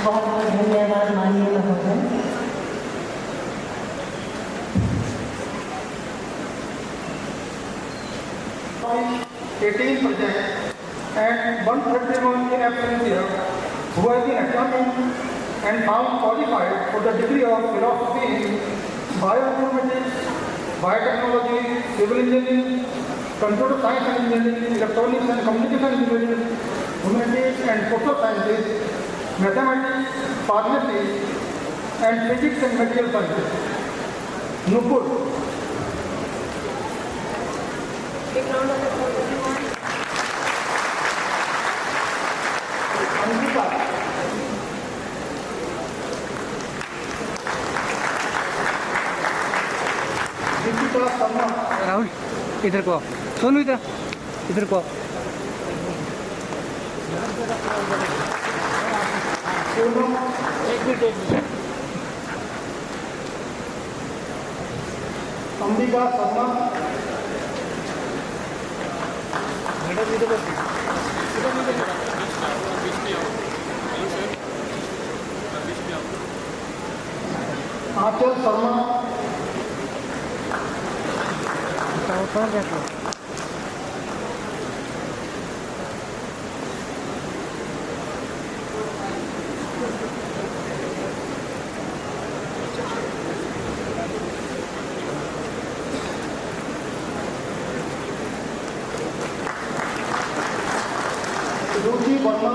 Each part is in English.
बहुत बहुत धन्यवाद माननीय महोदय। $18 present and 131 in absentia who have been examined and found qualified for the degree of philosophy in bioinformatics, biotechnology, civil engineering, computer science and engineering, electronics and communication engineering, humanities and social sciences, mathematics, pharmacy, and physics and material sciences. Nupur. Big round of applause, everyone. Anvika. Deepika Sharma. Rahul इधर को आओ। सोनू इधर को आओ। Poonam. एक minute Ambika Sharma. Madam इधर बस Achal Sharma. ऊपर जाके Ruchi Verma.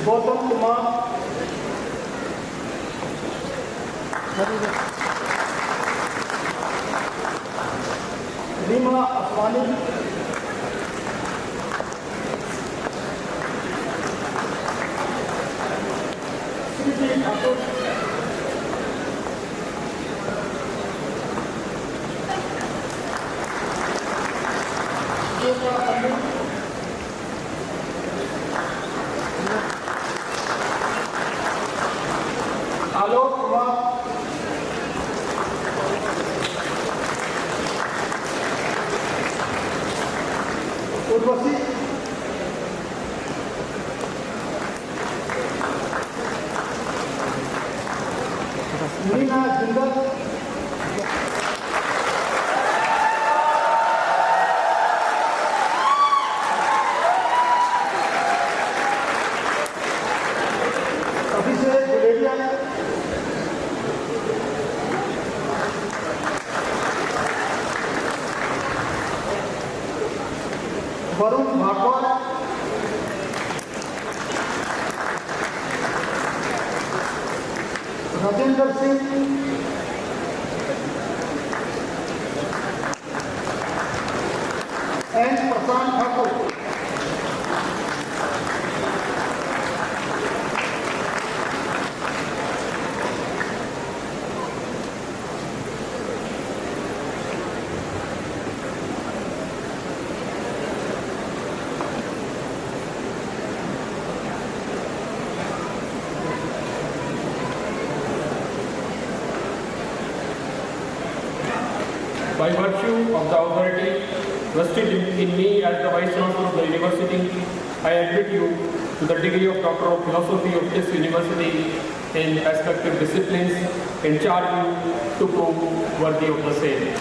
Gautam Kumar. Rima Aswani. Sriti Thakur. Shweta Pandit. Alok Kumar. Urvasi. Meena Jindal. Abhishek Guleria. Varun Bhagwat. Rajendra Singh. And Prashant Thakur. By virtue of the authority vested in me as the Vice Chancellor of the University, I admit you to the degree of Doctor of Philosophy of this University in respective disciplines and charge you to prove worthy of the same.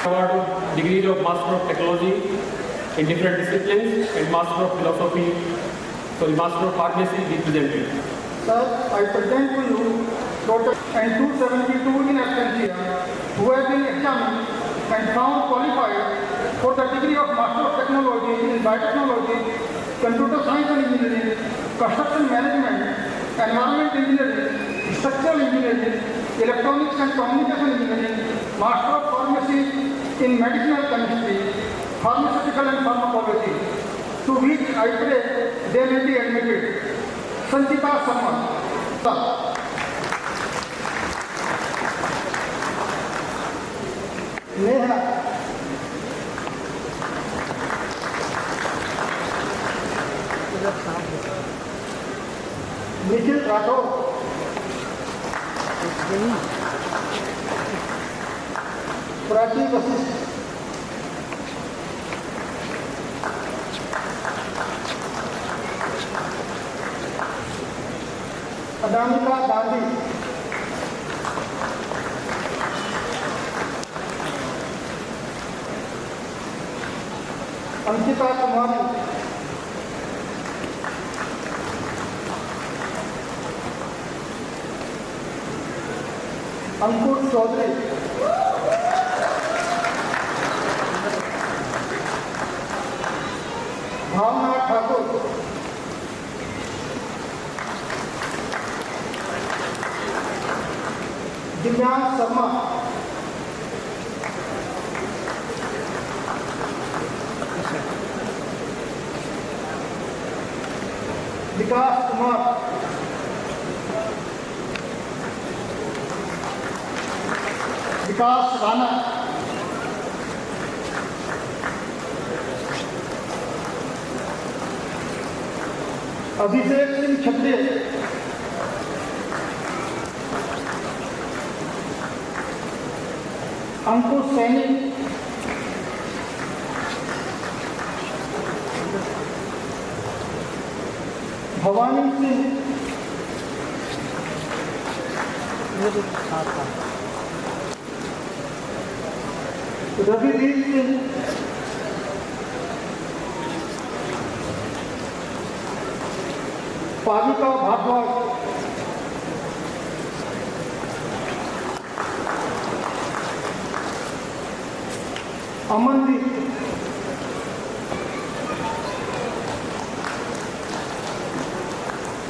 Award degrees of Master of Technology in different disciplines and Master of Master of Pharmacy be presented. Sir, I present to you total and 272 in absentia who have been examined and found qualified for the degree of Master of Technology in Biotechnology, Computer Science and Engineering, Construction Management, Environment Engineering, Structural Engineering, Electronics and Communication Engineering, Master of Pharmacy in Medicinal Chemistry, Pharmaceutical and Pharmacology, to which I pray they may be admitted. Sanchita Sharma. Neha. Nikhil Rathod. Prachi Vashishtha, Anamika Gandhi, Ankita कुमारी, अंकुर चौधरी, भावना ठाकुर, दिव्यांग शर्मा, विकास कुमार, विकास राणा, अभिषेक सिंह छत्तीस, Ankush Saini, Bhawani Singh, Ravivir Singh, Pavika Bharadwaj, Amandeep,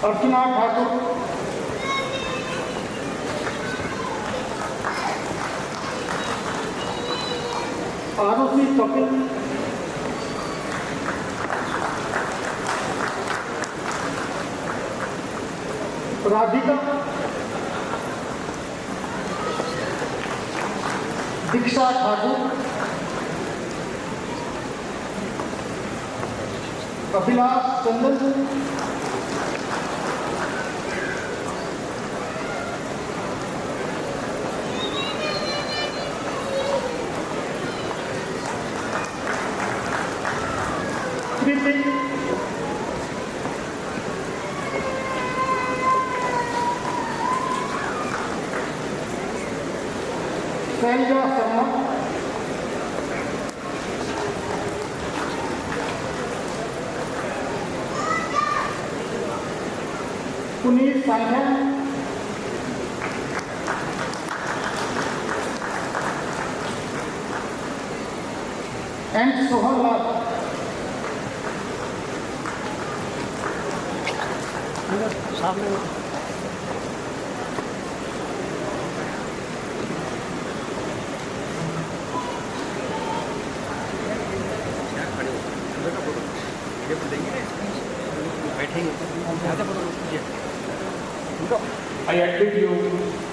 Archana Thakur, Arushi Kapil, Radhika, Diksha Thakur, Abhilash Chandan, Kriti, Shailja Sharma, Puneet Sangha, and Sohan Lal. I admit you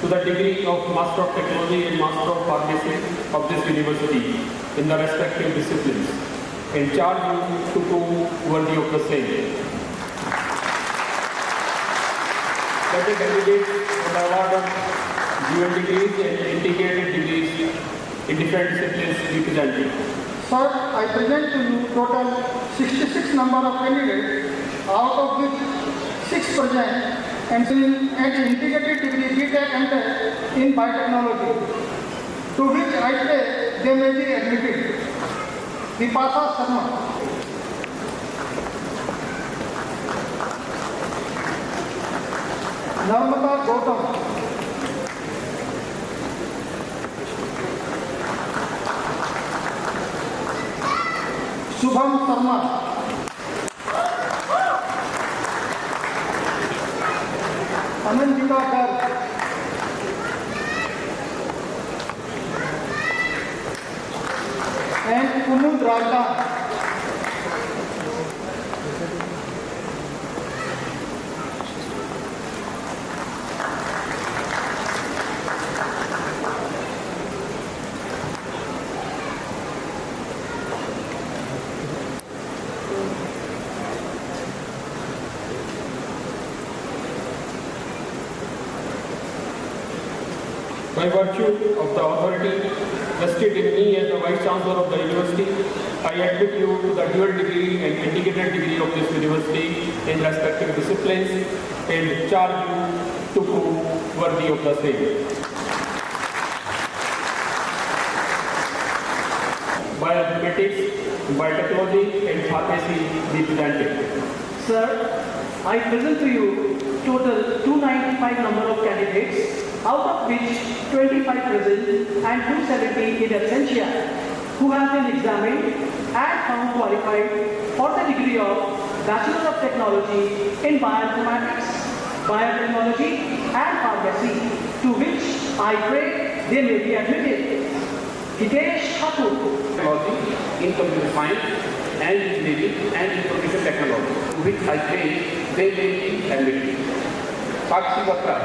to the degree of Master of Technology and Master of Pharmacy of this university in the respective disciplines and charge you to do worthy of the same. That the candidates for the award of dual degrees and integrated degrees in different disciplines represented. Sir, I present to you total 66 number of candidates, out of which 6 present and integrated degree BTech and Tech in biotechnology, to which I say they may be admitted. Vipasa Sharma, Narmata Gautam, Shubham Sharma, Anandika Garg, and Kumud Rajda. By virtue of the authority vested in me as the Vice Chancellor of the University, I admit you to the dual degree and integrated degree of this university in respective disciplines and charge you to prove worthy of the same. Bioinformatics, biotechnology and pharmacy represented. Sir, I present to you total 295 number of candidates, out of which 25 present and 270 in absentia, who have been examined and found qualified for the degree of Bachelor of Technology in Bioinformatics, Biotechnology and Pharmacy, to which I pray they may be admitted. Hitesh Thakur. Technology in computer science and engineering and information technology, to which I pray they may be admitted. Sakshi Batra,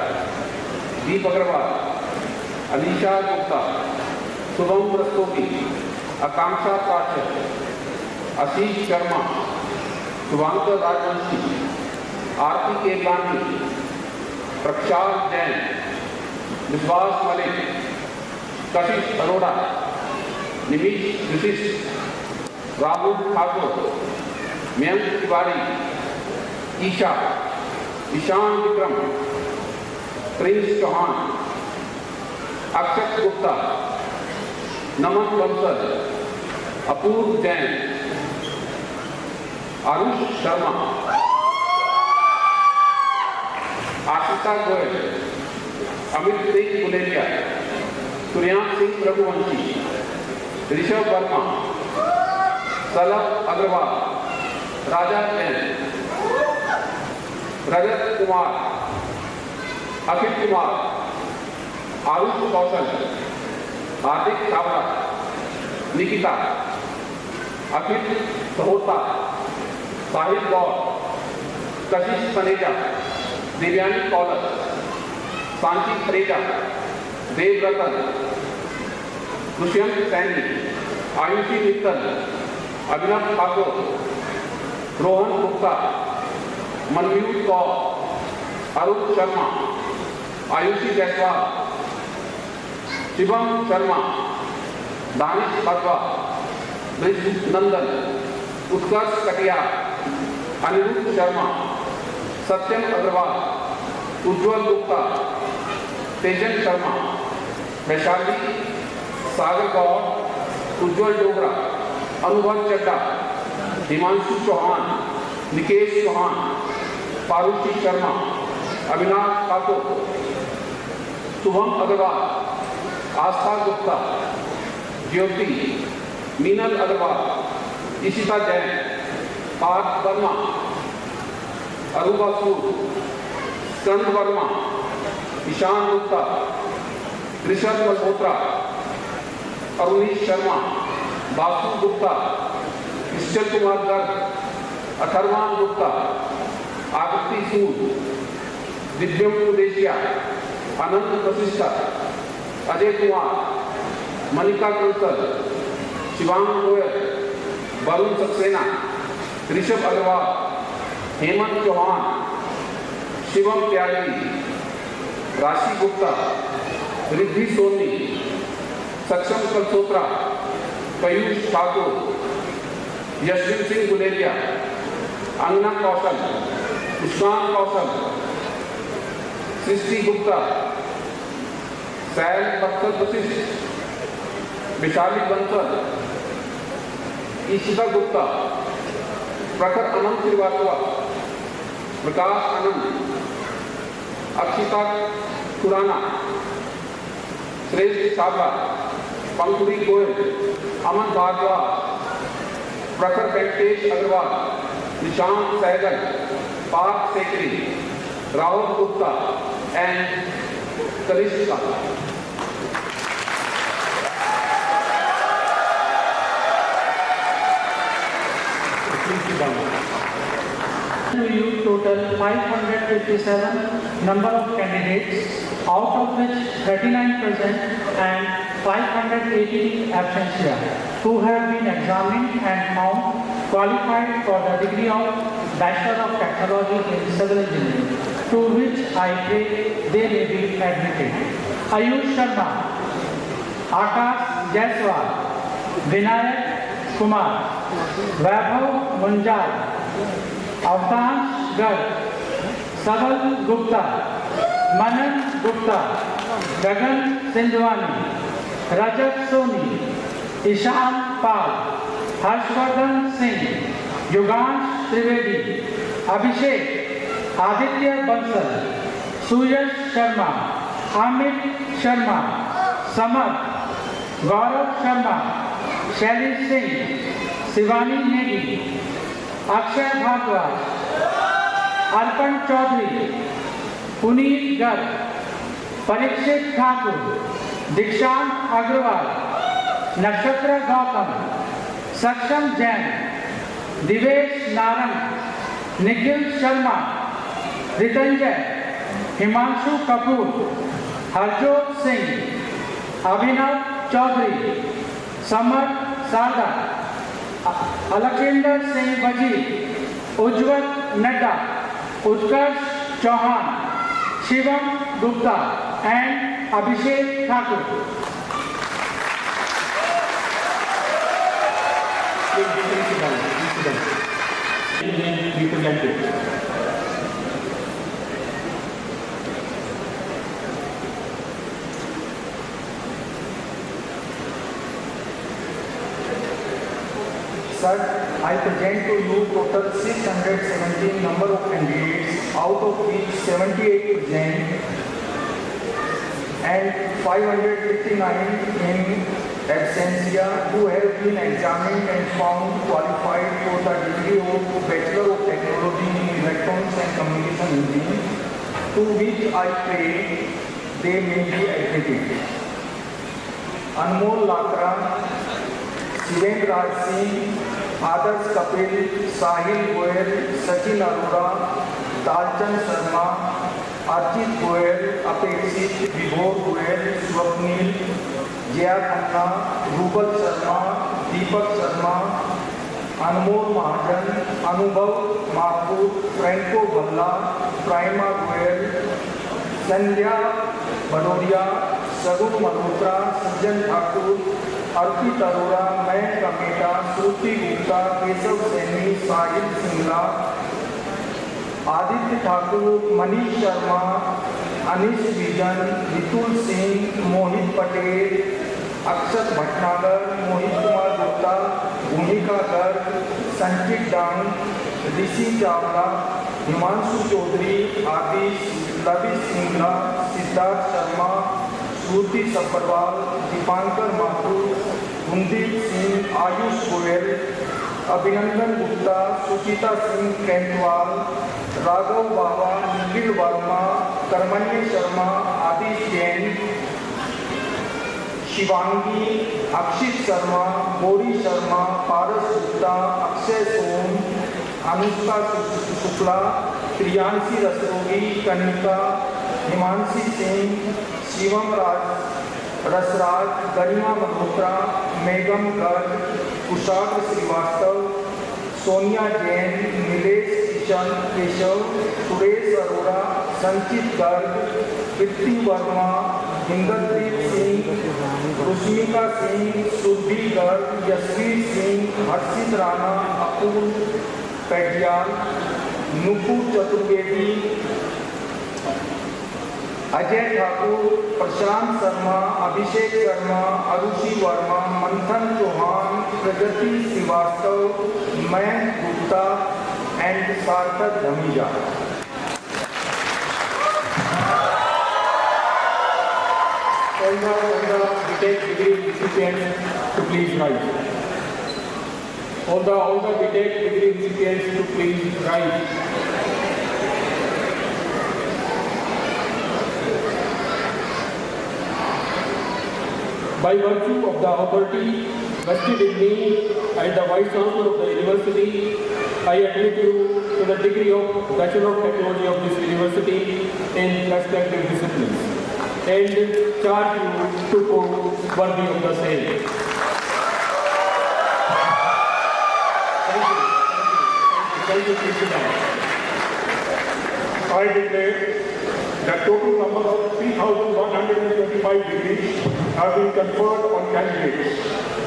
Deep Agarwal, Alisha Gupta, Subham Rastogi, Akanksha Prachar, Ashish Sharma, Shubhankar Rajvanshi, Aarti K. Gandhi, Prakshal Jain, Vishwas Malik, Kashish Arora, Nimish Vishist, Rahul Thakur, Mayank Tiwari, Isha, Ishan Vikram, Prince Chauhan, Akshat Gupta, Naman Bansal, Apurv Jain, Arush Sharma, Ashita Goyal, Amit Singh Guleria, Suryan Singh Raghuvanshi, Rishabh Verma, Salab Agrawal, Raja Jain, Rajat Kumar, Akit Kumar, Arush Kausal, Hardik Chawla, Nikita, Akit Sahota, Sahib Gaur, Kashish Paneja, Devyani Kaulas, Sanchi Pareja, Dev Ratan, Dushyant Saini, Ayushi Mittal, Abhinav Thakur, Rohan Gupta, Manmute Kaur, Arup Sharma, Ayushi Jaiswal, Shivam Sharma, Danish Bhagwa, Brij Nandan, Utkarsh Katia, Anirudh Sharma, Satyam Agrawal, Ujjwal Gupta, Tejan Sharma, Vaishali, Sagar Gaur, Ujjwal Dogra, Anubhav Chadda, Himanshu Chauhan, Nikesh Chauhan, Parushi Sharma, Avinash Thakur, Shubham Agarwal, Astha Gupta, Jyoti, Meenal Agarwal, Ishita Jain, Parth Verma, Aruba Sood, Skand Verma, Ishan Gupta, Rishabh Malhotra, Arunish Sharma, Basu Gupta, Ishchal Kumar Garg, Atharvan Gupta, Agati Sood, Divyam Kudesia, Anand Vasishtha, Ajay Kumar, Manika Kansal, Shivang Goyal, Varun Saxena, Rishabh Agrawal, Hemant Chauhan, Shivam Tyagi, Rashi Gupta, Riddhi Soni, Saksham Kalsotra, Payush Thakur, Yashwin Singh Guleria, Anna Kausal, Usman Kausal, Srishti Gupta, Sail Bakhtar Vasisht, Vishali Bansal, Ishita Gupta, Prakhar Anand Srivastava, Prakash Anand, Akshita Khurana, Shrestha Sabha, Pankuri Goyal, Aman Bhardwaj, Prakhar Venkatesh Agarwal, Nishant Sehgal, Parth Sekri, Rahul Gupta, and Kalishka. To you total 557 number of candidates, out of which 39 present and 580 absentia, who have been examined and found qualified for the degree of Bachelor of Technology in Civil Engineering, to which I pray they may be admitted. Ayush Sharma, Akash Jaiswal, Vinayak Kumar, Vaibhav Munjal, Avtansh Garg, Sabal Gupta, मनन गुप्ता, गगन सिंधवानी, रजत सोनी, ईशान पाल, हर्षवर्धन सिंह, युगांश त्रिवेदी, अभिषेक, आदित्य बंसल, सुयश शर्मा, अमित शर्मा, समर्थ, गौरव शर्मा, शैलेश सिंह, शिवानी नेगी, अक्षय भारद्वाज, अर्पण चौधरी, पुनीत गर्ग, परीक्षित ठाकुर, दीक्षांत अग्रवाल, नक्षत्र गौतम, सक्षम जैन, दिवेश नारंग, निखिल शर्मा, रितंजय, हिमांशु कपूर, हरजोत सिंह, अभिनव चौधरी, समर्थ सारदा, Alkendra Singh Wazir, Ujjwal Nadda, Utkarsh Chauhan, Shivam Gupta and Abhishek Thakur. Represented. Sir, I present to you total 617 number of candidates, out of which 78% and 559 in absentia who have been examined and found qualified for the degree of Bachelor of Technology in Electronics and Communication Engineering, to which I pray they may be admitted. Anmol Lakra, Shivendra Raj Singh, Adarsh Kapil, Sahil Goyal, Sachin Arora, Dalchand Sharma, Arjit Goyal, Apekshit, Vibhor Goyal, Swapnil, Jaya Khanna, Rubal Sharma, Deepak Sharma, Anmol Mahajan, Anubhav Mathur, Franco Bhalla, Prima Goyal, Sandhya Bhadauria, Sagun Malhotra, Sajjan Thakur, Arpit Arora, Mayank Kameta, Shruti Gupta, Keshav Saini, Sahil Singla, Aditya Thakur, Manish Sharma, Anish Vijan, Vipul Singh, Mohit Patel, Akshat Bhatnagar, Mohit Kumar Gupta, Bhumika Garg, संचित डांग, ऋषि चावला, हिमांशु चौधरी, आदिश, रवि सिंगला, सिद्धार्थ शर्मा, श्रुति सब्बरवाल, दीपांकर माथुर, कुलदीप सिंह, आयुष गोयल, अभिनंदन गुप्ता, सुचिता सिंह कैंटवाल, राघव बाबा, निखिल वर्मा, कर्मण्य शर्मा, आदिश जैन, शिवांगी, अक्षित शर्मा, गौरी शर्मा, पारस गुप्ता, अक्षय सोम, अनुष्का शुक्ला, प्रियांशी रस्तोगी, कनिका, हिमांशी सिंह, शिवम रसराज, गरिमा मल्होत्रा, मेघम गर्ग, कुशाग्र श्रीवास्तव, सोनिया जैन, नीलेश किशन केशव, सुरेश अरोड़ा, संचित गर्ग, कीर्ति वर्मा, इंद्रदीप सिंह, रुश्मिका सिंह, सुरभि गर्ग, यशवीर सिंह, हर्षित राणा, अपूल पैटियाल, नुपुर चतुर्वेदी, अजय ठाकुर, प्रशांत शर्मा, अभिषेक शर्मा, अरुषि वर्मा, मंथन चौहान, प्रगति Srivastava, Mayank Gupta and सार्थक Dhamija. All the BTech degree recipients to please rise. All the BTech degree recipients to please rise. By virtue of the authority vested in me as the Vice Chancellor of the University, I admit you to the degree of Bachelor of Technology of this University in respective disciplines and charge you to prove worthy of the same. Thank you. Thank you. Thank you. I declare that total number of 3,125 degrees have been conferred on candidates.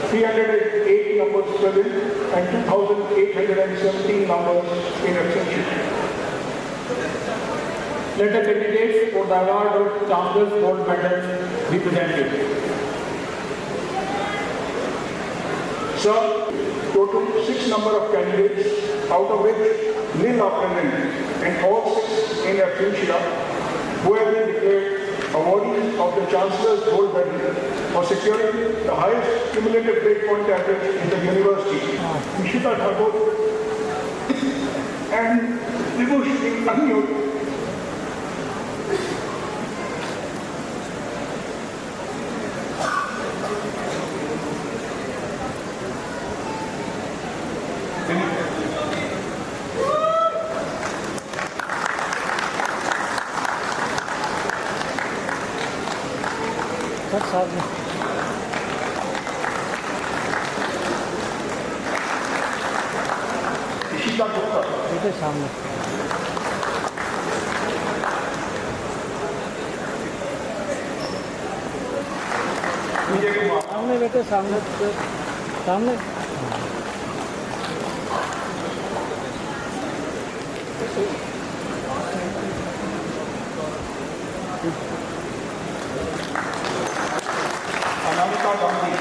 308 numbers present and 2,817 numbers in abstention. Let the candidates for the award of Chancellor's Gold Medal be presented. Sir, total 6 number of candidates, out of which nil are present and all 6 in absentia, who have been declared awardees of the Chancellor's Gold Medal for securing the highest cumulative grade point average in the university. Nishita Thakur and Vibhushri Agnihotra. Sir सामने Ishita Gupta. बेटे सामने Vijay Kumar. सामने बेटे सामने सामने Anamika Gandhi.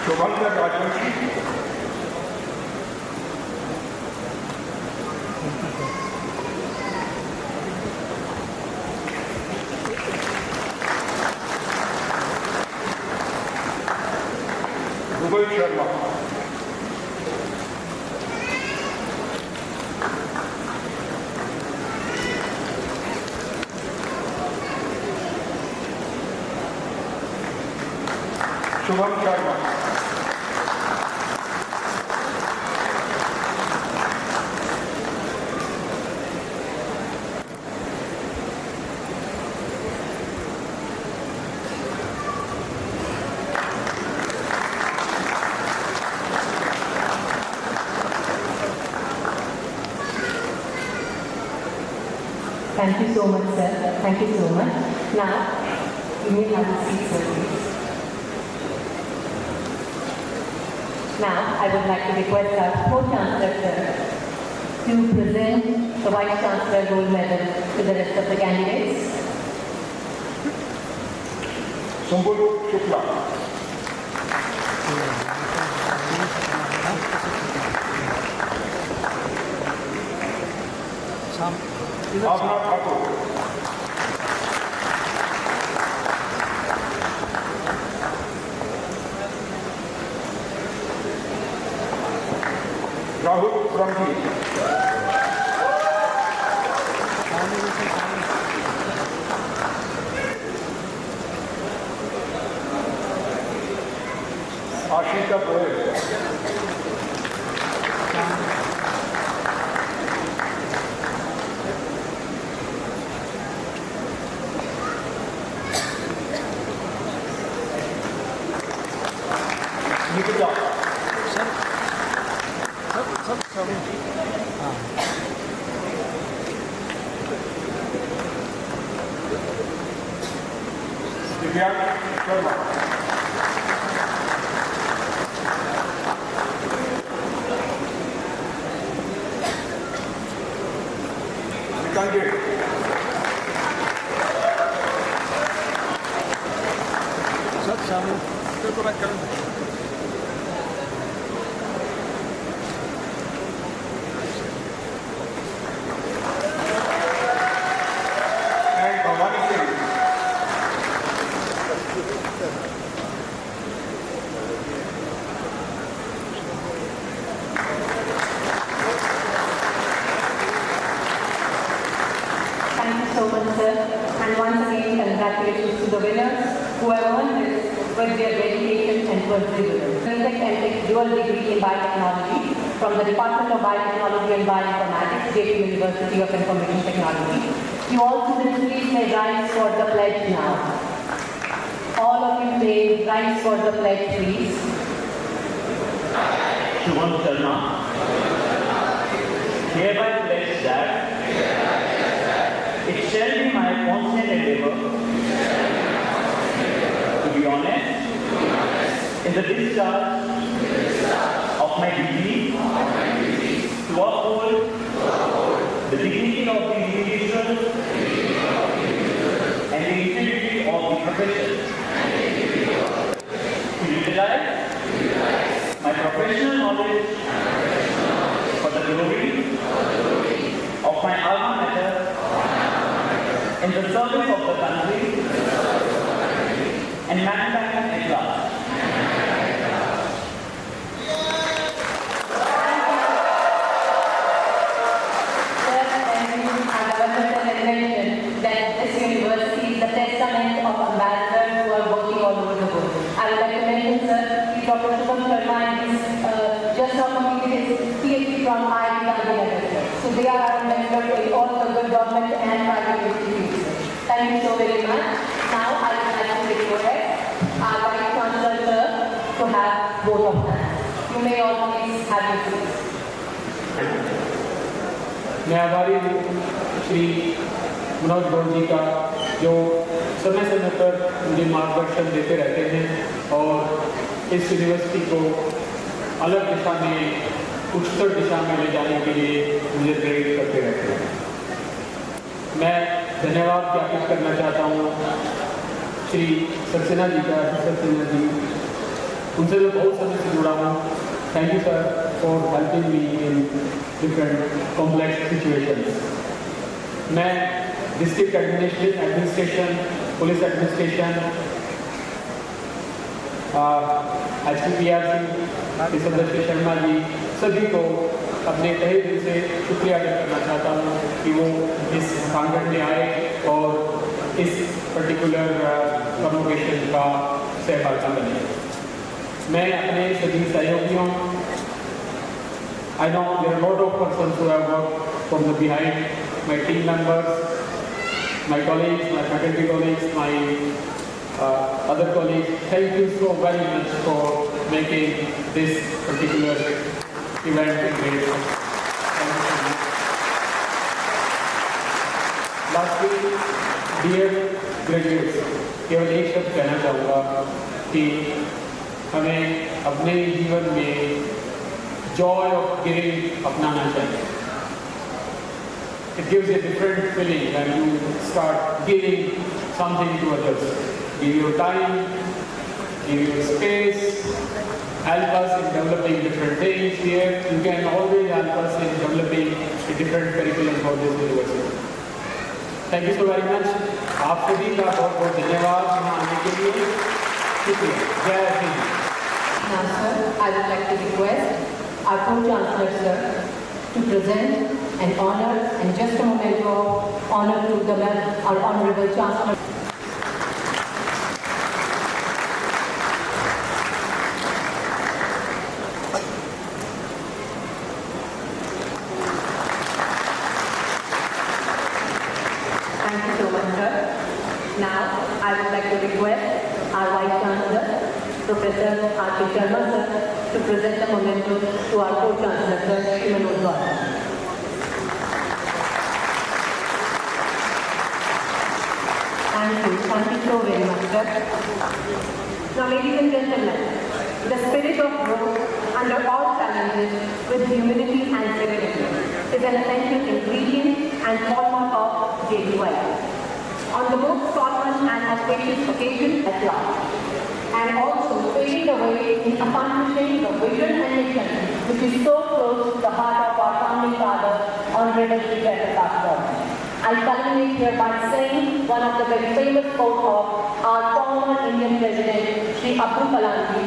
Shobhana Rajvanshi. Google Sharma. Shubham Sharma. Thank you so much, sir. Thank you so much. Now, you may have a seat, sir, please. Now, I would like to request our Co-Chancellor, sir, to present the Vice Chancellor Gold Medal to the rest of the candidates. Sumbulu Shukla. Bhavna Thakur. Rahul Brahmi. Ashita Goel. Nikita. सब हाँ Divyank Sharma. Nikanjay. सब सामने And Bhavani Singh. Thank you so much, sir. And once again, congratulations to the winners who have earned this with their dedication and perseverance. BTech and Tech dual degree in biotechnology from the Department of Biotechnology and Bioinformatics, JP University of Information Technology. You all students please may rise for the pledge now. All of you may rise for the pledge, please. Shubham Sharma, hereby pledge that it shall be my constant endeavor to be honest in the discharge of my duty to uphold the dignity of the individual and the integrity of the profession, to utilize my professional knowledge for the glory of my alma mater in the service of the country and mankind at large. That this university is the testament of ambassadors who are working all over the world. I would like to mention, sir, Dr. Shubham Sharma is just now completed his PhD from IIT Gandhinagar. So they are our members in all the good government and private institutions. Thank you so very much. Now I would like to request our Vice Chancellor, sir, to have both of them. You may all please have your seats. मैं आभारी हूँ श्री मनोज गौड़ जी का, जो समय समय पर मुझे मार्गदर्शन देते रहते हैं और इस यूनिवर्सिटी को अलग दिशा में, उच्चतर दिशा में ले जाने के लिए मुझे प्रेरित करते रहते हैं। मैं धन्यवाद ज्ञापित करना चाहता हूँ श्री सक्सेना जी का, सक्सेना जी, उनसे मैं बहुत समय से जुड़ा हूँ। Thank you, sir, for helping me in different complex situations. मैं district administration, police administration, HPPRC, सदस्य शर्मा जी, सभी को अपने तहे दिल से शुक्रिया अदा करना चाहता हूँ कि वो इस प्रांगण में आए और इस पर्टिकुलर कन्वोकेशन का सहभागी बने। मैं अपने सभी सहयोगियों, I know there are a lot of persons who have worked from the behind, my team members, my colleagues, my faculty colleagues, my other colleagues, thank you so very much for making this particular event great. Lastly, dear graduates, केवल एक शब्द कहना चाहूँगा कि हमें अपने जीवन में joy of giving अपनाना चाहिए. It gives a different feeling when you start giving something to others. Give your time, give your space, help us in developing different things here. You can always help us in developing a different curriculum for this university. Thank you so very much. आप सभी का बहुत बहुत धन्यवाद यहाँ आने के लिए. शुक्रिया. जय Hind. Now, sir, I would like to request our Pro-Chancellor, sir, to present an honor and just a moment of honor to our Honorable Chancellor. Thank you so much, sir. Now, I would like to request our Vice Chancellor, Professor R.K. Sharma, sir, to present the memento to our Pro-Chancellor, sir, Shri Manoj Gaur. Thank you so very much, sir. Now, ladies and gentlemen, the spirit of growth under all challenges with humility and serenity is an essential ingredient and hallmark of JDY. On the most solemn and auspicious occasion at last, and also paving the way in accomplishing the vision and mission which is so close to the heart of our founding father, Honorable Sri Jayaprakash Gaur. I culminate here by saying one of the very famous quotes of our former Indian President, Sri Abdul Kalam ji,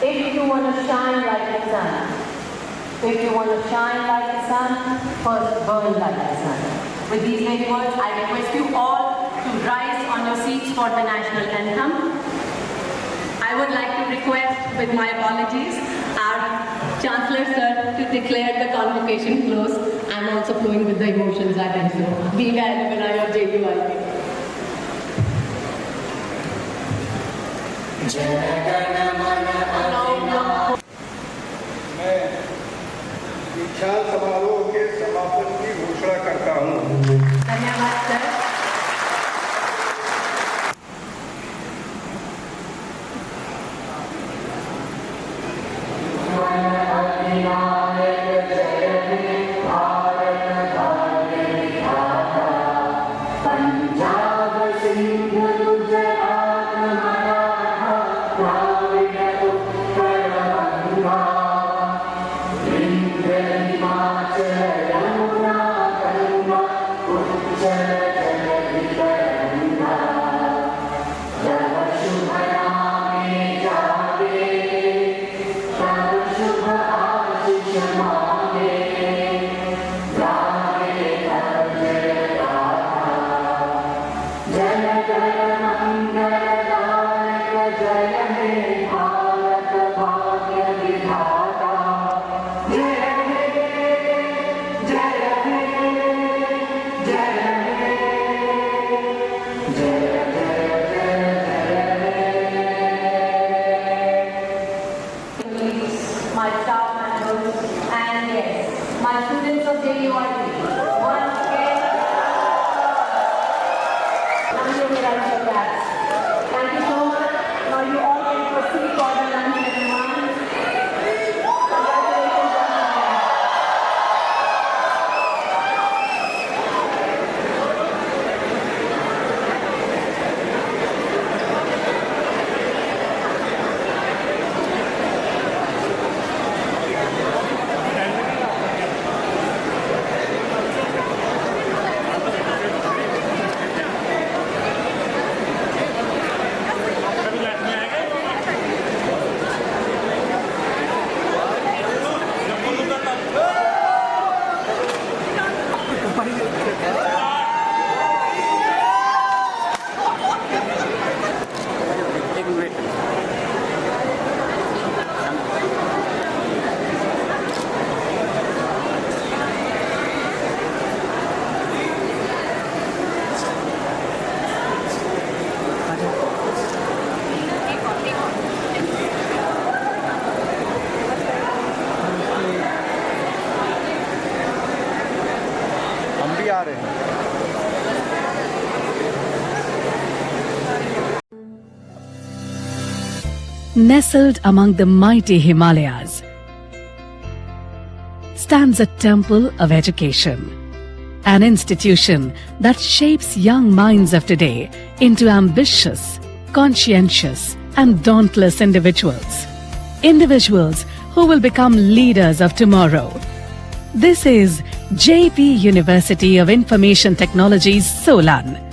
if you want to shine like the sun, if you want to shine like the sun, first burn like the sun. With these many words, I request you all to rise on your seats for the national anthem. I would like to request, with my apologies, our Chancellor sir to declare the convocation closed. I'm also flowing with the emotions at end, so being an alumni of JUIP. मैं दीक्षांत समारोह के समापन की घोषणा करता हूँ। धन्यवाद sir. My staff members, and yes, my students of JUIP. Once again, thank you very much. Thank you so much. Now you all can proceed for the lunch, everyone. Congratulations, everyone. हम भी आ रहे हैं। Nestled among the mighty Himalayas stands a temple of education, an institution that shapes young minds of today into ambitious, conscientious, and dauntless individuals. Individuals who will become leaders of tomorrow. This is JP University of Information Technologies, Solan.